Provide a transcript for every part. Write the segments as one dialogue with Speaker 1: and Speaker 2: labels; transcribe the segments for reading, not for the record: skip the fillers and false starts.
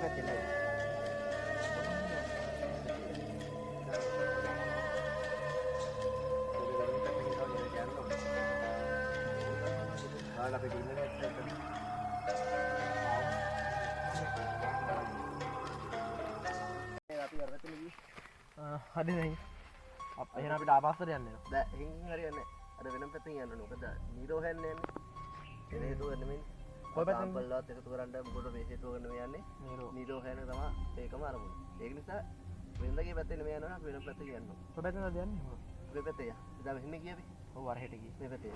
Speaker 1: පැත්තේ නෑ. අපි දින්න නැත්තේ. අපි අරගෙන ගියේ. හරි නෑ. එහෙනම් අපිට ආපස්සට යන්න වෙනවා. දැන් එහෙන් හරියන්නේ නැහැ. අර වෙනම පැත්තෙන් යන්න ඕනේ. මොකද නීරෝ හැන්නේ යන්නේ. ඒ හේතුව නෙමෙයි. කොයි පැත්තෙන් බල්ලවත් එකතු කරන්න මොකද මේ හේතුව ගන්න මේ යන්නේ. නීරෝ හැන තමයි ඒකම අරමුණ. ඒක නිසා වෙනදගේ පැත්තේ නෙමෙයි යනවා. අපි වෙනම පැත්තට යන්න ඕනේ. කොයි පැත්තෙන්ද යන්නේ? මේ පැත්තේ යා. ඉතින් මෙහෙම ගියා අපි. ඔව් අර හෙට ගියේ. මේ පැත්තේ.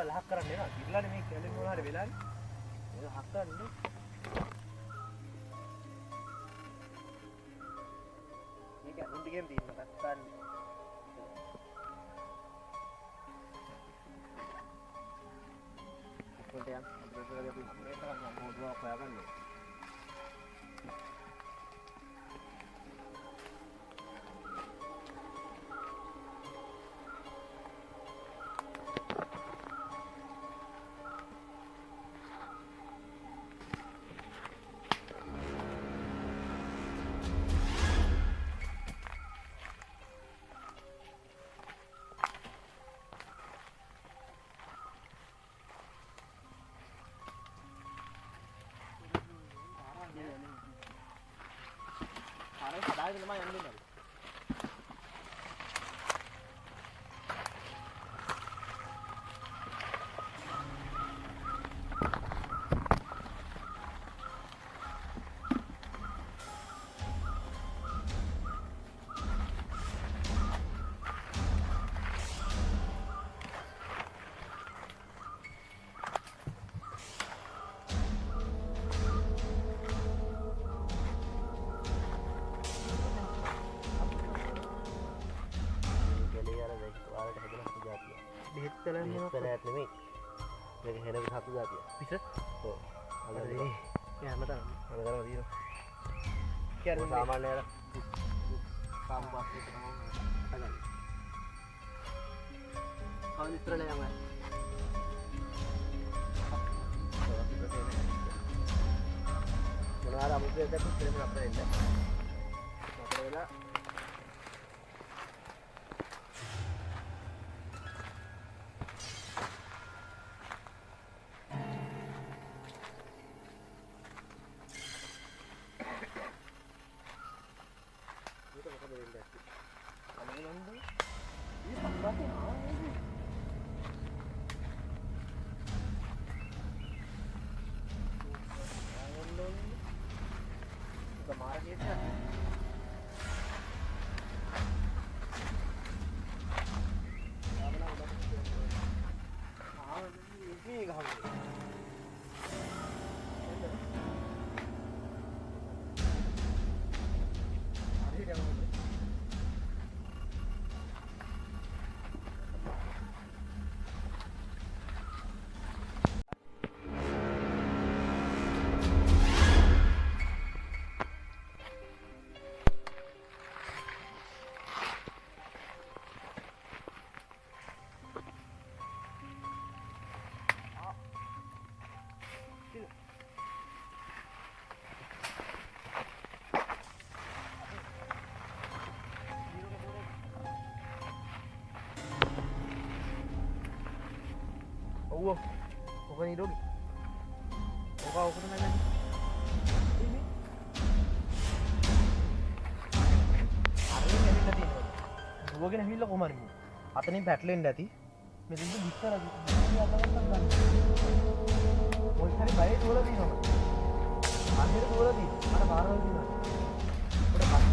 Speaker 1: ලහක් කරන්න එනවා. ඉරලානේ මේ කැලේ මොන හරි වෙලානේ. ඒක හක් කරන්නේ. මේක අඳුන් දිගෙන් තියෙන නැත්තන්. කොහෙද යන්? අපිට අපි මේක ගන්න මොනවා හොයාගන්නේ. Ada nama yang ini. Behet නෙමෙයි. මේක හෙන විසතු જાතිය. පිස? ඔව්. අලදී. ඒ හැමතැනම. හැමතැනම තියෙනවා. කියන්නේ සාමාන්‍ය අර කාමු පාස්සේ තමයි අගන්නේ. කවුද ඉස්සරලා යන්නේ? මොනවා අමුතුවෙන් දැක්ක කෙනෙක් අපිට එන්න. අපිට වෙලා Wow, bukan ini dulu. Bukan aku tuh nanya. Ini. Hari ini tadi. Dua kali hilang kemarin. Atau ini battle ini tadi. Mesin itu bisa lagi. Ini apa kan? Mau cari bayi dua lagi nih. Akhir dua lagi. Ada baru lagi nih. Udah pas.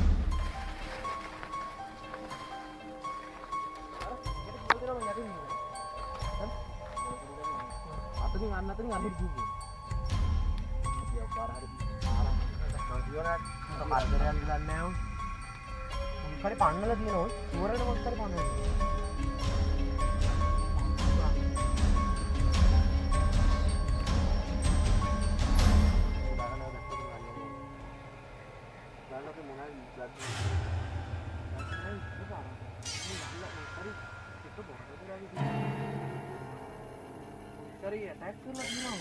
Speaker 1: Kita dua kali nyari nih. Anak tuh ngambil juga. Ya parah parah. Kalau kemarin bilang neo. Kali panel lagi nol. Suara ada kali panel. බලන්නකො මොනවද ඉස්සද්ද නැත්නම් ඉස්සර පාරක් මේ ගල්ල මොකරි එක බොරද කරාගේ කරි attack කරලා දිනවා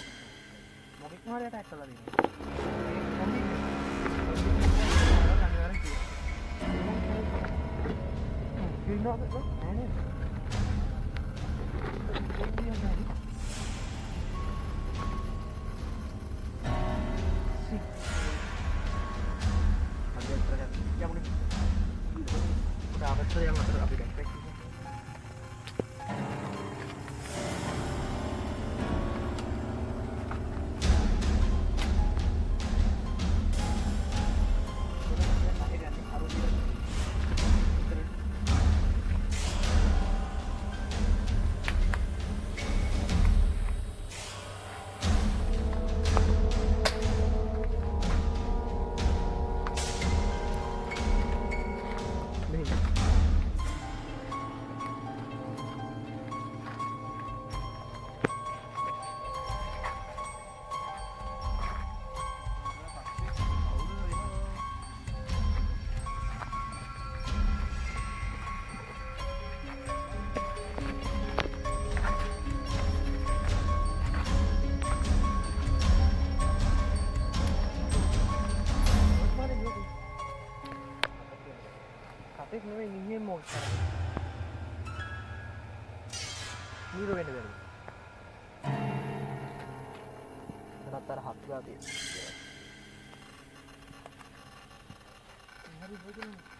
Speaker 1: මොකෙක් හරි attack කරලා දිනවා yang motor api backpack Tapi ini mau cara ini lo benda benda rata-rata hati hati hari bagaimana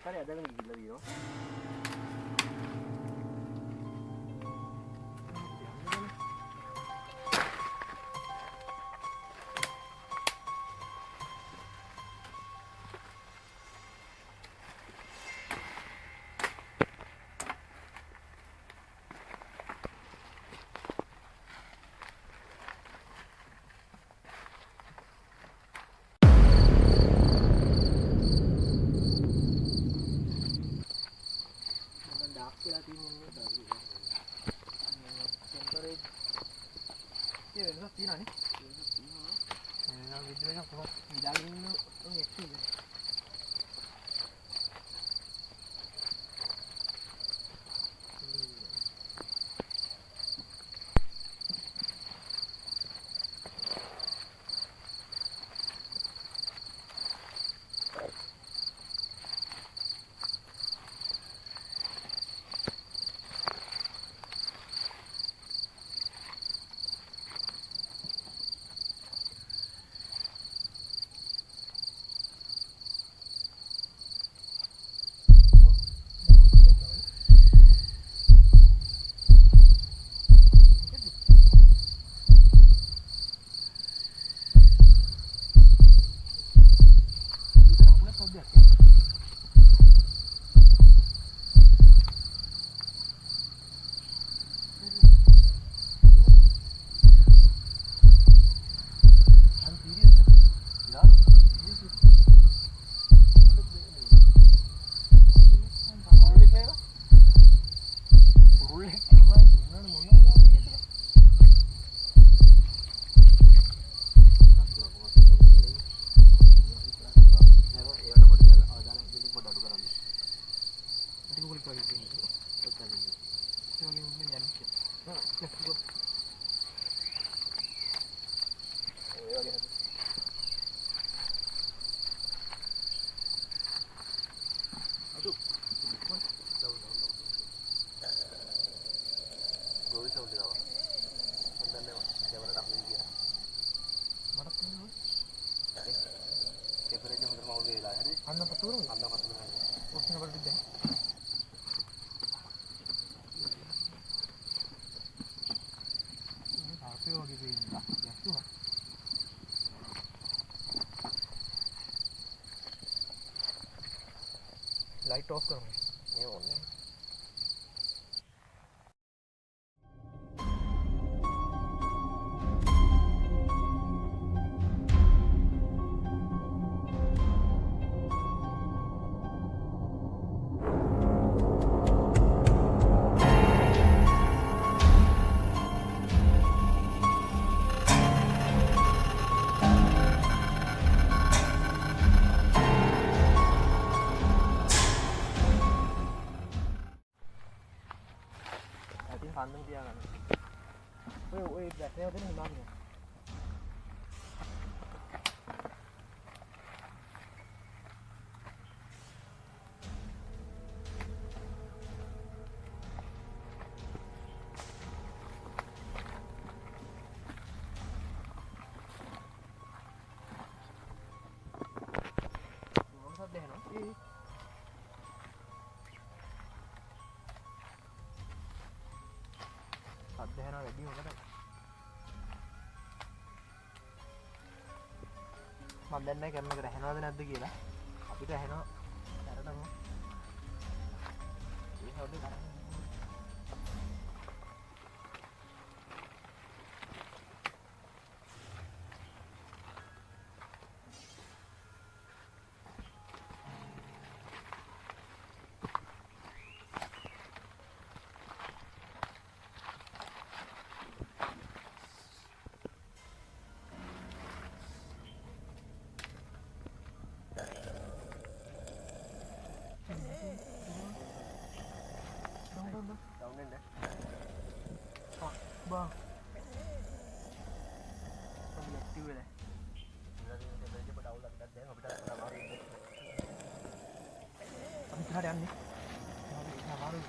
Speaker 1: Makanya ada yang gila yo. Ini nih. Yang videonya kok bilangin lu ngecil. වගේ වෙලා හරි
Speaker 2: අන්න පතුර ඔස්න වලට දැන් ආපේ වගේ වෙන්න යස්සුවා light of करो
Speaker 1: මේ ඕනේ හන්දම තියාගන්න. ඔය බැටරිය දෙන්න හිමාගෙන. මොනවද දෙනවා? අධ්‍යයන වැඩි හොකට මම දන්නේ කැම එක රැහෙනවද නැද්ද කියලා අපිට ඇහෙනවා දැරටම ඒ හොඩේ කරන්නේ down in there.
Speaker 2: Bang. Bang active है.
Speaker 1: Jadi temperature pada awal kita deh, kita pada baru.
Speaker 2: Abi kita ada ni. Kita baru.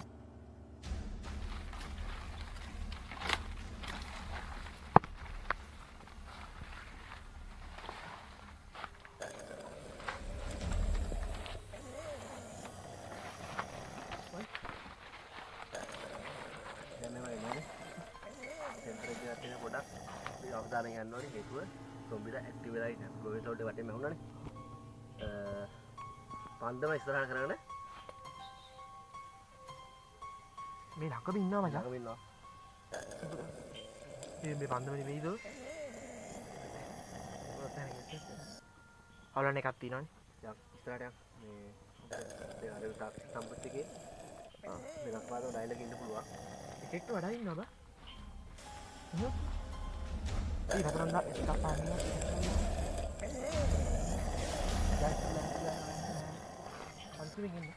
Speaker 1: temperature එකේ පොඩක් අපි අවධානය යන්න ඕනේ හේතුව කොම්බියුටර් ඇක්ටිව් වෙලා ඉන්න. ගෝවේ සවුඩ් එක වටේම ඇහුණානේ. පන්දම ඉස්සරහට කරගෙන
Speaker 2: මේ ළඟම ඉන්නවා මචං.
Speaker 1: ළඟම ඉන්නවා.
Speaker 2: මේ පන්දම නෙමෙයිද? අවුලන් එකක් තියෙනවනේ.
Speaker 1: යක් ඉස්සරහට යක් මේ අර තාක්ෂි සම්පත් එකේ වෙනස් පාදව ඩයලොග් ඉන්න පුළුවන්.
Speaker 2: එකෙක්ට වඩා ඉන්නවා බා. Ih, beneran enggak? Kapannya? Hancur ini.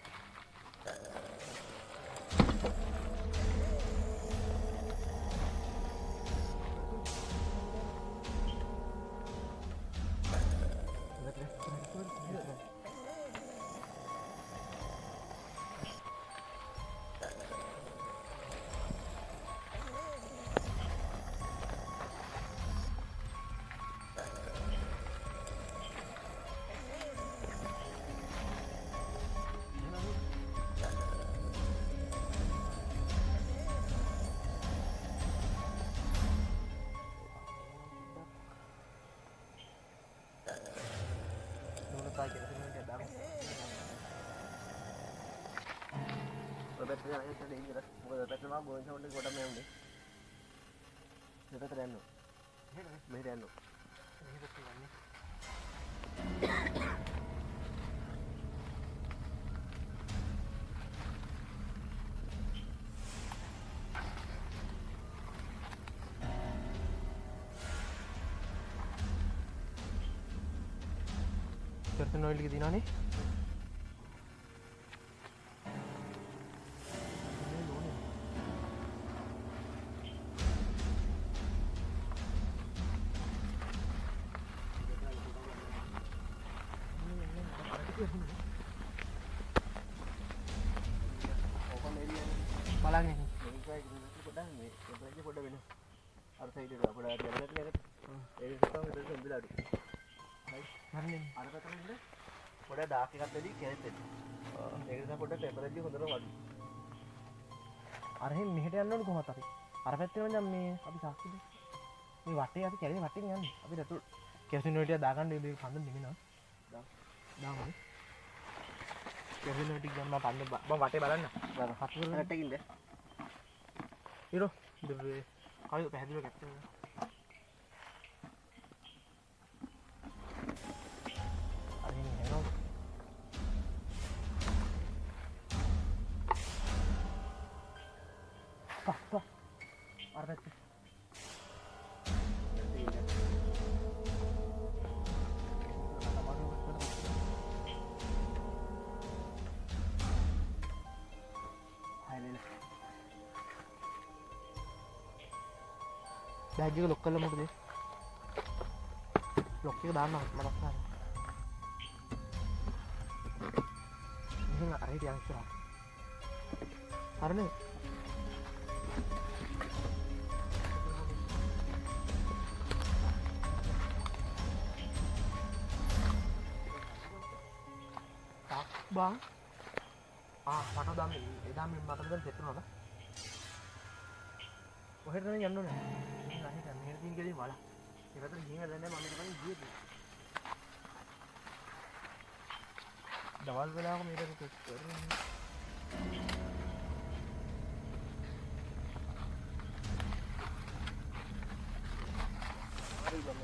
Speaker 2: battery ayah tadi ingat, bukan battery mah gue cuma di kota memang deh. Kita terenu, terenu. Certain oil gitu nih. Palangnya nih.
Speaker 1: Ini kayak gini sudah nih, temperature sudah benar. Harus saya itu pada jalan lihat. Ini sekarang itu 9 aduh.
Speaker 2: Hari ini.
Speaker 1: Ada kata ini?
Speaker 2: පොඩ dark එකක් දෙවි කෙනෙක් දෙන්න. ඒක නිසා පොඩ temperature හොඳට වඩු.
Speaker 1: අර එහෙන් මෙහෙට යන්න ඕනේ කොහොමද අපි? අර පැත්තේ නම් මේ අපි සාක්ෂිද? මේ වටේ අපි කැලේ වටේ යන්නේ. අපි රතු කෙරසින් වලට දාගන්න ඉතින් පන්දම නිමිනවා. දාමු. කෙරසින් වලට ගන්න පන්දම මම වටේ බලන්න. බලන්න. හතුරු
Speaker 2: රට කින්ද?
Speaker 1: ඉරෝ. දෙවේ. කයි පැහැදිලිව කැප්චර් කරනවා. අරින් එනවා. පා. අර පැත්තේ. බෑග් එක ලොක් කරලා මොකද? ලොක් එක දාන්න මතක් කරගන්න. මෙහෙම අර හිටියන් ඉස්සරහ. හරිනේ. බං මට දැන් එදා මට දැන් සෙට් වුණා. කොහෙද දැන් යන්න ඕනේ? මම හිතා මෙහෙට තියෙන ගෙලින් වල. ඒකට ගිහින් දැන් මම ඊට පස්සේ ගියේ. දවල් වෙලාවක මේකට ටෙස්ට් කරන්නේ. හරි බං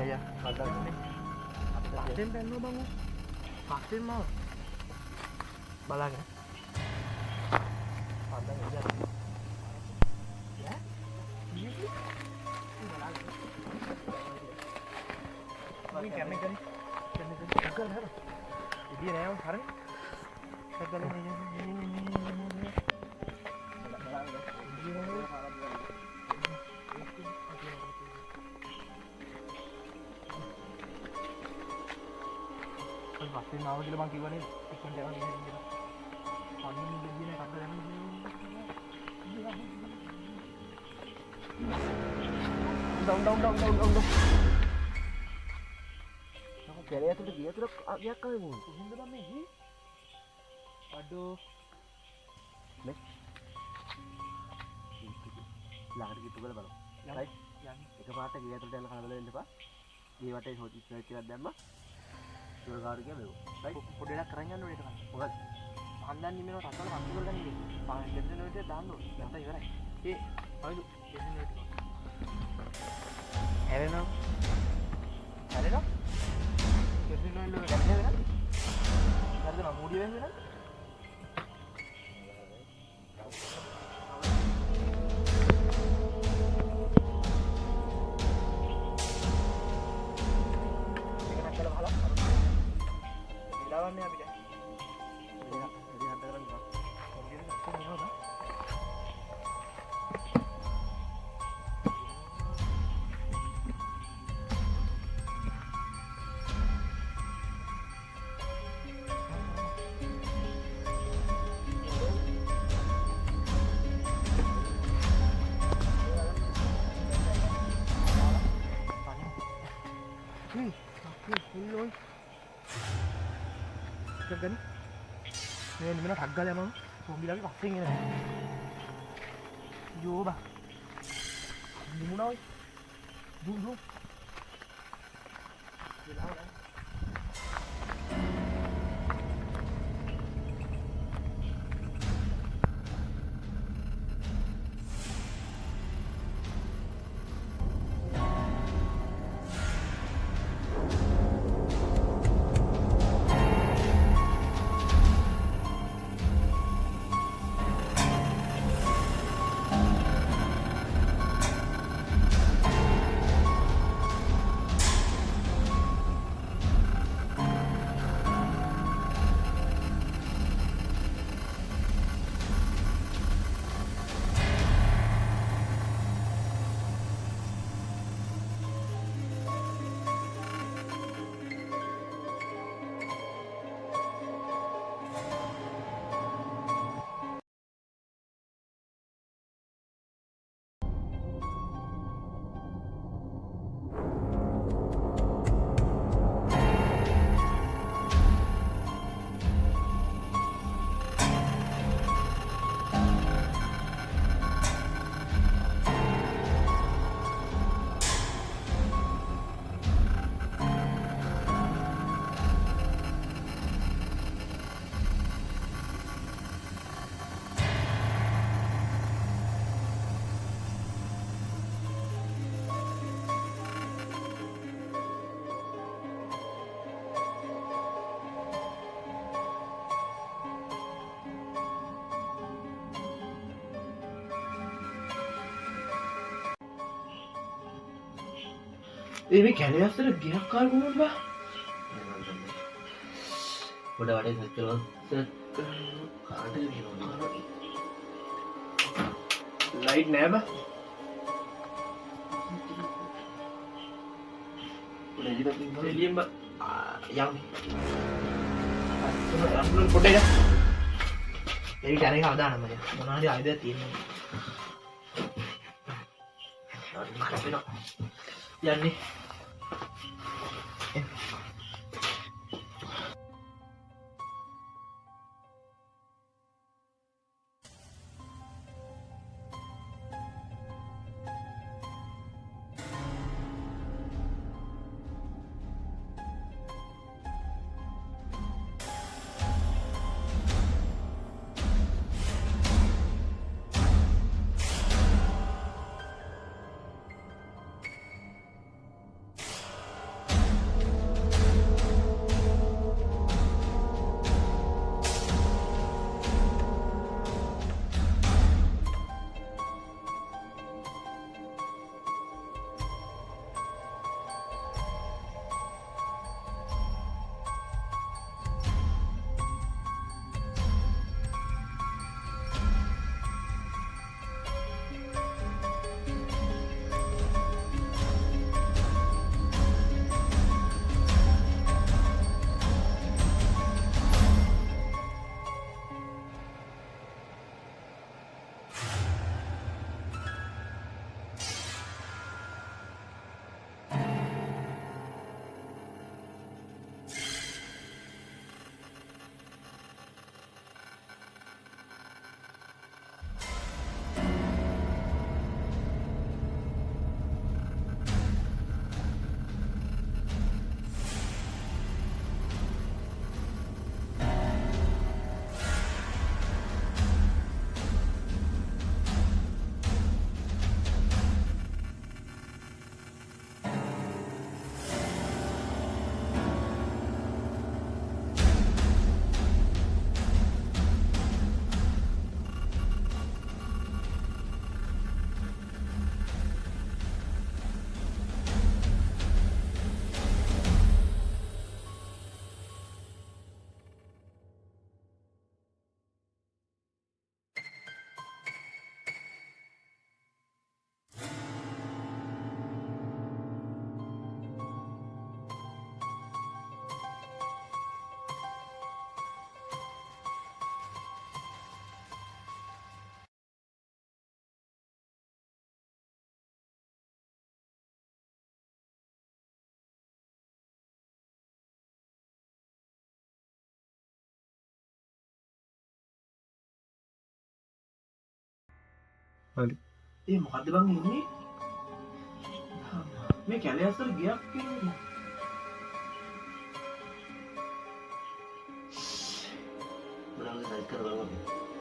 Speaker 1: ya mantap nih pasien penuh bang pasien mau balang ya pandang aja ya ini sih balang ini kami kan bukan harus jadi ya sekarang segala ini pasti mau jadi bang kiwan ini ikut jalan ini gitu. Paling ini begini kata yang ini. Dong. Aku cari itu dia tuh dia kan ini. Ini tuh apa ini? Aduh. Nih. Lagar gitu kan bang. Baik. Itu apa dia tuh dalam kalau boleh lupa. Di wadah hoti cerita dama. Surgaarga mewu. Right? පොඩ්ඩක් කරන් යන්න ඕනේ ඒක. මොකද? හන්දන් නිමිනව රසවල වස්තු කරගන්න ඉන්නේ. පාන් දෙන්න ඕනේ දාන්න ඕනේ. නැත්නම් ඉවරයි. ඒ අයිදු දෙන්න ඕනේ. හැරෙනවා. දෙන්න ඕනේ ගැටේ වෙනද? හරිද මම මූඩි වෙන්නේ නැද්ද? lawannya apa ya? Jadi hantaran Pak. Kemudian aku mau apa? kan ini dimana tagal emang mau bilang pasti ini yo bah di mana oi dulu මේ කැලේ අතර ගියක් කාල් කොහොමද බා?
Speaker 2: පොඩ වඩේ සෙට් කරනවා කාට කියනවා
Speaker 1: ලයිට් නෑ බා.
Speaker 2: පොඩ එළියට ඉන්න
Speaker 1: එළියෙන් බා යම්. අන්න පොඩ එක. ඒක කැලේ කවදානම් මම මොනවාරි ආයුධයක් තියෙනවා. යන්නේ. ඒ මොකද්ද බං ඉන්නේ? මේ කැලේ අතර ගියක් කියන්නේ.
Speaker 2: බලන්න සයිස් කරලා බලන්න.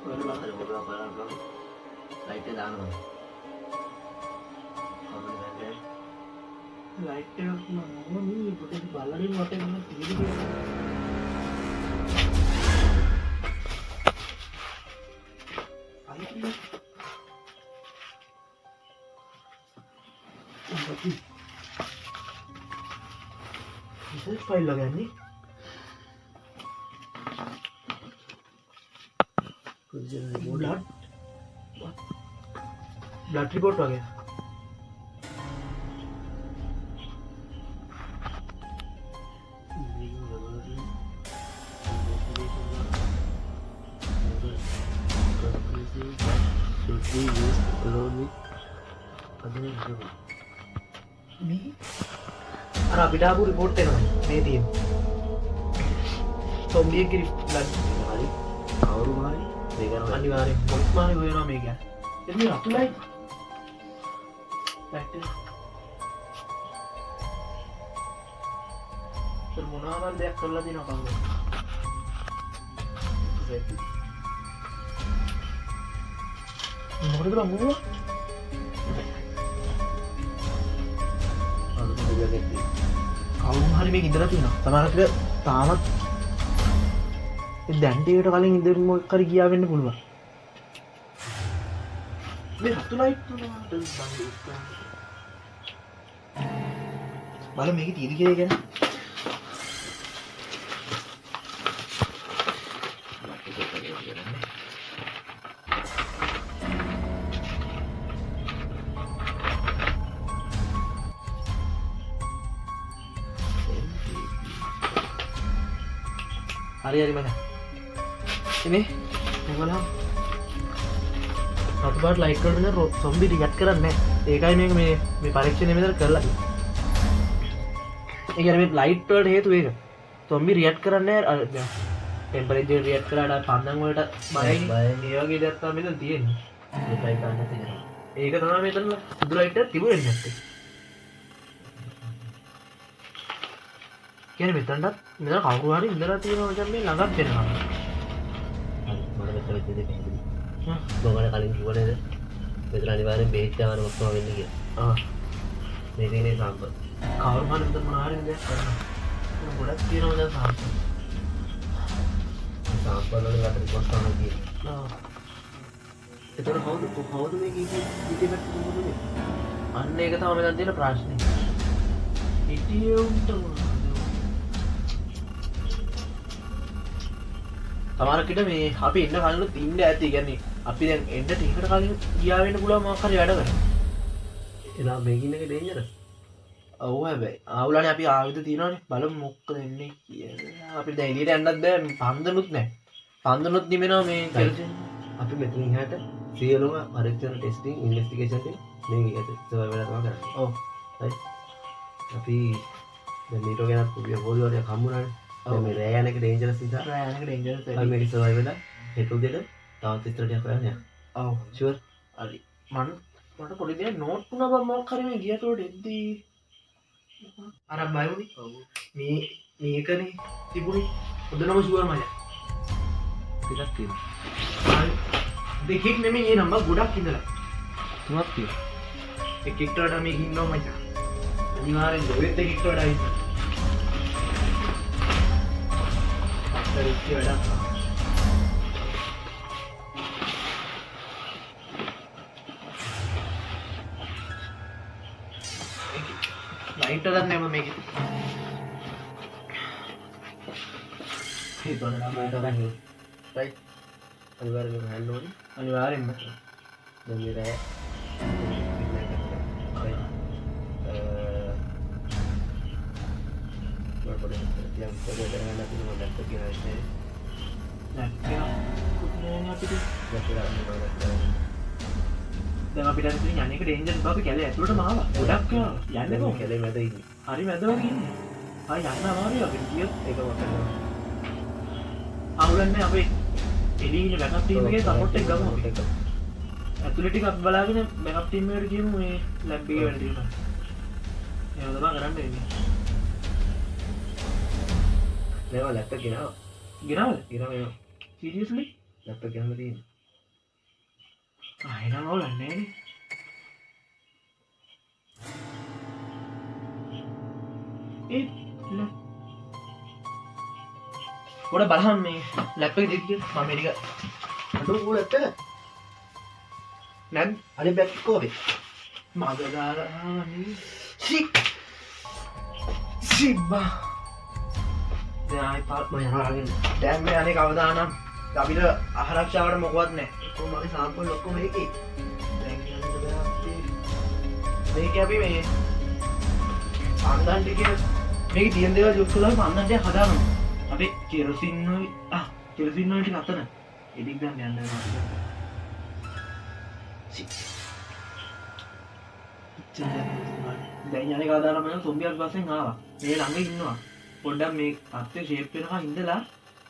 Speaker 2: ඔයාලා බලන්න ලයිට් එක දානවා. කොහොමද බන්නේ?
Speaker 1: ලයිට් එකක් නෝනේ පොඩි බලලින් වටේ මොන තියෙන්නේ. This file लगानी ब्लड रिपोर्ट आ गया අර අපිට ආපු රිපෝට් එනවා මේ තියෙන සොම්බියගේ බ්ලඩ්
Speaker 2: හරි කවුරු මාරි මේ කරනවා
Speaker 1: අනිවාර්යෙන් පොලිස් මාරි හොයනවා මේක එතන රතුලයි පැට්ටේ සර් මොනවාම දෙයක් කරලා දිනවා කවුද මොකටද බං කවුරු හරි මේක ඉඳලා තියෙනවා සමහරවිට තාමත් දැන් ටිකට කලින් ඉඳන් මොකක් හරි ගියා වෙන්න පුළුවන් මේ රතු ලයිට් බලමු මේකේ තියෙද කියලා ගැන. hari mana ini yang mana satu part light code में zombie react करने एक ही में परीक्षण में कर लगी एक यार में light code है तो एक zombie react करने temperature react करा पांडंग वाला बाय ये वाली डेटा में तो दिए नहीं ट्राई करने से एक तो ना में तो लाइट तिबु नहीं क्या नहीं बेटा मेरा खाऊ वाली इंदरा तीन जब मैं लगा देना
Speaker 2: mana betul betul deh bagaimana kalian gimana deh betul aniwarin beda mana waktu awal ini ya ini sampai
Speaker 1: खाऊ वाली इंदर मनारे इंदर बड़ा तीन जब
Speaker 2: sampai lalu nggak terpaksa lagi
Speaker 1: itu orang खाऊ तो में की बेट तुम तो अन्य के था हमें जानते ना प्राश्न इटियम तो සමහරකට මේ අපි ඉන්න කලිනුත් ඉන්න ඇති. කියන්නේ අපි දැන් එන්න ටිකට කලින් ගියා වෙන්න පුළුවන් මොකක් හරි වැඩ කරන්න.
Speaker 2: එලා මේකින් එක ඩේන්ජර්.
Speaker 1: ඔව් හැබැයි ආවුලානේ අපි ආයුධ තියනවානේ. බලමු මොකද වෙන්නේ කියලා. අපිට දැන් එළියට යන්නත් බෑ. පන්දනුත් නැහැ. පන්දනුත් නිමෙනවා මේ කෙල්ලෙන්.
Speaker 2: අපි මෙතන ඉහට සියලුම පරීක්ෂණ ටෙස්ටිං ඉන්වෙස්ටිගේෂන් ටික මේ සර්වර් වල තමයි කරන්නේ.
Speaker 1: ඔව්.
Speaker 2: හරි. අපි දැන් මීටෝ ගැනත් පුදිය හොල්වලට හම්බුනානේ. මේ රෑ යන එක ඩේන්ජරස් නිසා.
Speaker 1: රෑ යන එක ඩේන්ජරස්
Speaker 2: අපි මේක සර්වයිව් වෙලා හෙට උදේට තවත් විස්තර ටිකක් කරන්න යන්න.
Speaker 1: ඔව්.
Speaker 2: ෂුවර්.
Speaker 1: හරි. මට පොඩි දෙයක් නෝට් වුණා බං මොකක් හරි මේ ගියට උඩ එද්දී. අර බයුනි.
Speaker 2: ඔව්.
Speaker 1: මේකනේ තිබුණේ. හොඳනම ෂුවර් මචං.
Speaker 2: ටිකක් තියෙනවා.
Speaker 1: දෙකෙක් නෙමෙයි මේ නම්බර් ගොඩක් ඉඳලා.
Speaker 2: තුනක් තියෙනවා.
Speaker 1: එකෙක්ට වඩා මේක ඉන්නවා මචං. අනිවාර්යෙන් දෙවෙත් එකෙක්ට වඩා ඉන්නවා. රිච්චි වැඩක්. ලයිට් එකක් නැම මේකේ.
Speaker 2: ඒක තමයි මට ගන්නේ. රයිට්. අනිවාර්යෙන්ම හන්න ඕනේ.
Speaker 1: අනිවාර්යෙන්ම.
Speaker 2: දැන් මේ රෑ yang pada dengan aku mau datang ke sini.
Speaker 1: Nah, kena අපිට
Speaker 2: දැන්
Speaker 1: අපි දැන් ඉතින් යන්නේ එක ඩේන්ජර් බබ කැලේ ඇතුළටම ආවා. ගොඩක් යන්නේ කොහොමද?
Speaker 2: කැලේ මැද ඉන්නේ.
Speaker 1: හරි මැද වගේ ඉන්නේ. ආ යන්න අමාරුයි අපිට කියොත්
Speaker 2: ඒක මතක.
Speaker 1: අවුලන්නේ අපේ එළියේ ඉන්න බෑකප් ටීම් එකේ සපෝට් එක ගමු අපි. ඇතුළේ ටික අපි බලාගෙන බෑකප් ටීම් එකට ගියමු මේ ලැබ් එකේ වැඩ තියෙනවා. ඒක තමයි කරන්න වෙන්නේ.
Speaker 2: මේවා ලැප්ටොප් ගෙනාවා.
Speaker 1: ගෙනාවද? සීරියස්ලි?
Speaker 2: ලැප්ටොප් ගෙනම තියෙනවා.
Speaker 1: එනම් අවුලක් නැහැ නේ. පොඩ බලහන් මේ ලැප් එක දෙක මම මේක
Speaker 2: අඩෝ ඕ ලැප්ටොප් එක
Speaker 1: නැත්
Speaker 2: අනේ බැක් කොහේ
Speaker 1: මග දාලා සිබ්බා දැන් ආයි පාත් මම යහලාගෙන දැන් මේ අනේ කවදානම් අපිට ආරක්ෂාවට මොකවත් නැහැ.
Speaker 2: කොහොම මගේ සාම්පල් ඔක්කොම මේකේ.
Speaker 1: දැන් යන්න බෑ. මේක අපි මේ පන්දන් ටික මේක තියෙන දේවල් යොස් කරලා පන්දන් ටික හදාගමු. අපි කෙරොසින් ඔය කෙරොසින් ඔය ටික අතන එඩික් ගන්න යන්න වෙනවා. දැන් යන්නේ කවදානම් මම සොම්බියක් පස්සෙන් ආවා. මේ ළඟ ඉන්නවා. පොඩ්ඩක් මේ අත්තේ ෂේප් වෙනකන් ඉඳලා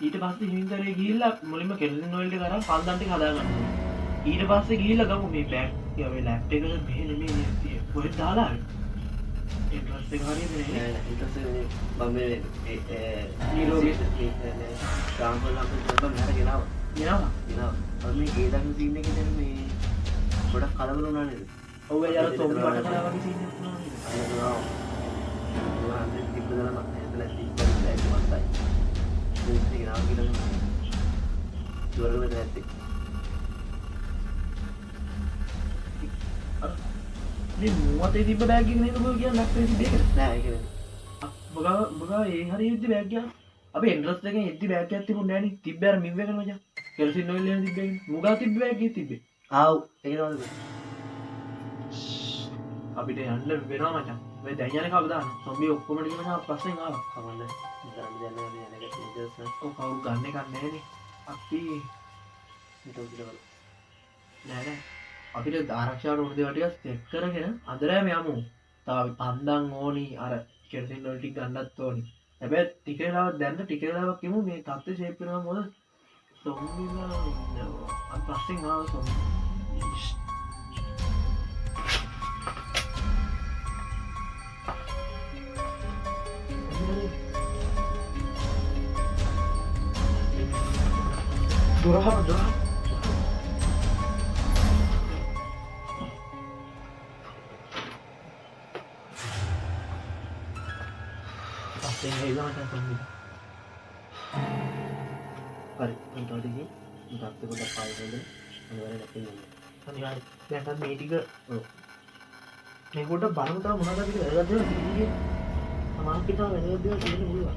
Speaker 1: ඊට පස්සේ හිමින්තරේ ගිහිල්ලා මුලින්ම කෙරොසින් ඔයිල් ටික අරන් පන්දන් ටික හදාගන්න. ඊට පස්සේ ගිහිල්ලා ගමු මේ බෑග් යා මේ ලැප් එක මෙහෙ නෙමෙයි කොහෙද දාලා ඉන්ට්‍රස්ට් එක හරියද නේ
Speaker 2: ඊට පස්සේ මම මේ
Speaker 1: ඊළඟ
Speaker 2: සාම්පල් අපිට දෙන්න මෙහෙට ගෙනාවා. අපි මේ ගේ දක්න සීන් එකේ දැන් මේ ගොඩක් කලබල වුණා නේද?
Speaker 1: ඔව් ඒ අර සොම්බි වට කරා වගේ සීන් එකක් වුණා නේද?
Speaker 2: අන්න තිබ්බදම එතන තිබ්බද ඒක මතයි. මේක ගෙනාවා කියලා ඉවරද නැත්තේ.
Speaker 1: මේ මුවතේ තිබ්බ බෑග් එක නේද ඔය කියන්නේ නැත්නම් තිබ්බ ඒකද?
Speaker 2: නෑ ඒක නෙමෙයි.
Speaker 1: බගා ඒ හරි යුද්ධ බෑග් ගියා. අපි එන්ට්‍රන්ස් එකෙන් එද්දි බෑග් එකක් තිබුණේ නැහැ නේ. තිබ්බේ අර මිව් එකනේ මචං. කෙල්සින් ඔයිල් එකේ තිබ්බේ. මුගා තිබ්බේ බෑග් එකේ තිබ්බේ.
Speaker 2: ආව් ඒක තමයි
Speaker 1: අපිට යන්න වෙනවා මචං. මේ දැන් යන්නේ කවදාද? සොම්බි ඔක්කොම ටික මචං පස්සෙන් ආවා.
Speaker 2: කමන්න ගන්න දෙන්න නෑ නේද නේද
Speaker 1: ඔව් කවුරු ගන්න එකක් නැහැ නේ. අපි
Speaker 2: හිතෝ කියලා
Speaker 1: නෑ නෑ. අපිට ආරක්ෂාවට උණු දේවල් ටික සෙට් කරගෙන අඳරෑම යමු. තව අපි පන්දන් ඕනි අර කෙල්සින් වල ටික ගන්නත් ඕනි. හැබැයි ටික වෙලාවක් දැන්න ටික වෙලාවක් යමු මේ තත්ත්වය ෂේප් වෙනවා මොකද? සොම්බිලා ඉන්නවා. අත් පස්සෙන් ආව සොම්බි. දොරහ පස්සෙන් ඇවිල්ලා මචං සොම්බි.
Speaker 2: හරි අන්තවලදී මේ තාත්තේ පොඩක් පායි හොඳ අනිවාර්යෙන් අපින් යන්න
Speaker 1: අනිවාර්යෙන් දැන් මේ ටික
Speaker 2: ඔව්
Speaker 1: මේ කොට බලමු තව මොනවද අපිට වැදගත් දේවල් තියෙන්නේ. සමාජික වැදගත් දේවල් තියෙන්න පුළුවන්.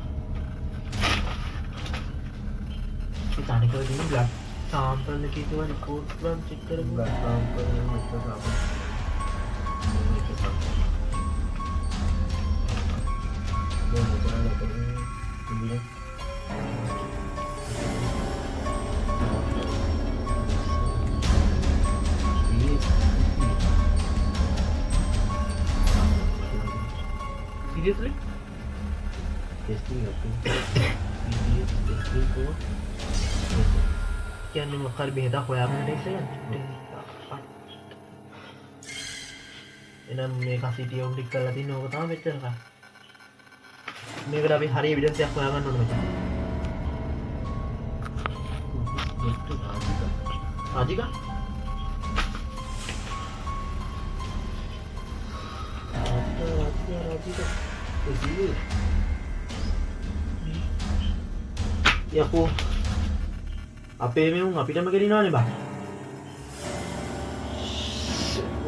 Speaker 1: ඒ තනිකර තියෙන බ්ලඩ් සාම්පල් එකේ තියෙන රිපෝට් ගන්න චෙක් කරමු.
Speaker 2: බ්ලඩ් සාම්පල් එක sample
Speaker 1: Seriously?
Speaker 2: testing testing for
Speaker 1: කියන්නේ මොකක් හරි බෙහෙතක් හොයාගන්න ඉස්සෙල්ලා. එනම් මේක සිටිය උන් ටික කරලා තින්නේ ඕක තමයි මෙච්චර කල්. මේකට අපි හරි එවිඩන්ස් එකක් හොයාගන්න ඕනේ මචං. රාජිකා යකෝ අපේ මෙවුන් අපිටම ගෙනිනවනේ බා.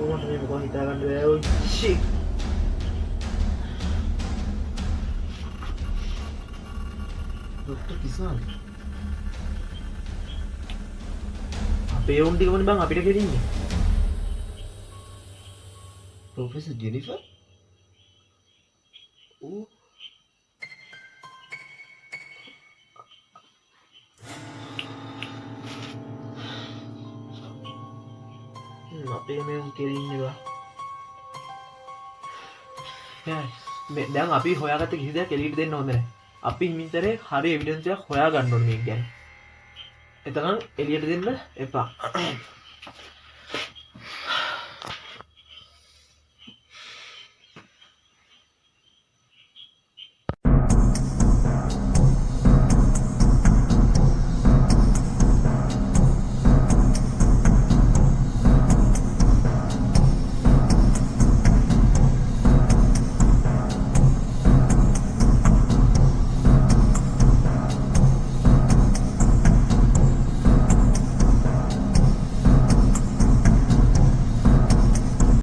Speaker 1: ඕකට මේ මොකක් හිතාගන්න බෑ ඔය ෂිට්.
Speaker 2: ડોક્ટર කිසාන්
Speaker 1: අපේ උන් ටිකමනේ බං අපිට ගෙනින්නේ.
Speaker 2: ප්‍රොෆෙසර් ජෙනිෆර්
Speaker 1: ඕ අපේ මෙවුන් කෙරින්නේ බා. දැන් අපි හොයාගත්ත කිසි දෙයක් එළියට දෙන්න හොඳ නැහැ. අපි හිමින්තරේ හරි එවිඩන්ස් එකක් හොයාගන්න ඕනේ මේක ගැන. එතකන් එළියට දෙන්න එපා.